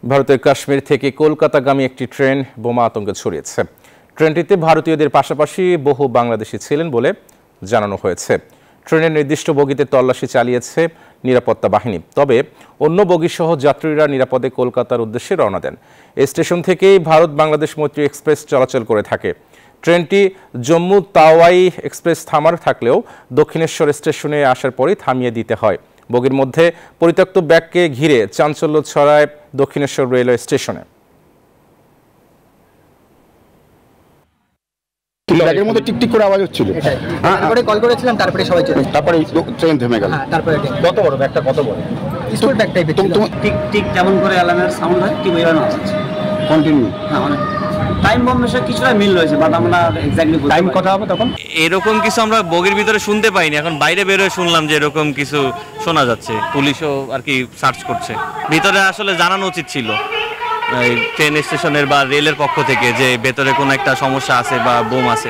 ভারতের কাশ্মীর থেকে কলকাতাগামী একটি ট্রেন বোমা আতঙ্কে ছড়িয়েছে। ট্রেনটিতে ভারতীয়দের পাশাপাশি বহু বাংলাদেশি ছিলেন বলে জানানো হয়েছে। ট্রেনের নির্দিষ্ট বগিতে তল্লাশি চালিয়েছে নিরাপত্তা বাহিনী। তবে অন্য বগিসহ যাত্রীরা নিরাপদে কলকাতার উদ্দেশ্যে রওনা দেন। এই স্টেশন থেকেই ভারত বাংলাদেশ মৈত্রী এক্সপ্রেস চলাচল করে থাকে। ট্রেনটি জম্মু তাওয়াই এক্সপ্রেস থামার থাকলেও দক্ষিণেশ্বর স্টেশনে আসার পরই থামিয়ে দিতে হয়। বগির মধ্যে পরিত্যক্ত ব্যাগকে ঘিরে চাঞ্চল্য ছড়ায় দক্ষিণেশ্বর রেলওয়ে স্টেশনে। ব্যাগের মধ্যে টিকটিক করে আওয়াজ হচ্ছিল। তারপরে কল করেছিলাম, তারপরে সবাই চলে তারপরে ট্রেন থেমে গেল। তারপরে কত বড় ব্যাগটা, কত বড়? স্কুল ব্যাগ টাইপের ছিল। টিক টিক যেমন করে অ্যালার্মের সাউন্ড হয় ঠিক ওইভাবে আওয়াজ হচ্ছে কন্টিনিউ। হ্যাঁ, মানে টাইম বম্বের সাথে কিছুটা মিল রয়েছে, বাট আমরা এক্স্যাক্টলি টাইম কথা হবে তখন। এরকম কিছু আমরা বগির ভিতরে শুনতে পাইনি, এখন বাইরে বেরোয় শুনলাম যে এরকম কিছু শোনা যাচ্ছে। পুলিশও আর কি সার্চ করছে। ভিতরে আসলে জানানো উচিত ছিল এই ট্রেন স্টেশনের বা রেলের পক্ষ থেকে যে ভেতরে কোনো একটা সমস্যা আছে বা বোম আছে।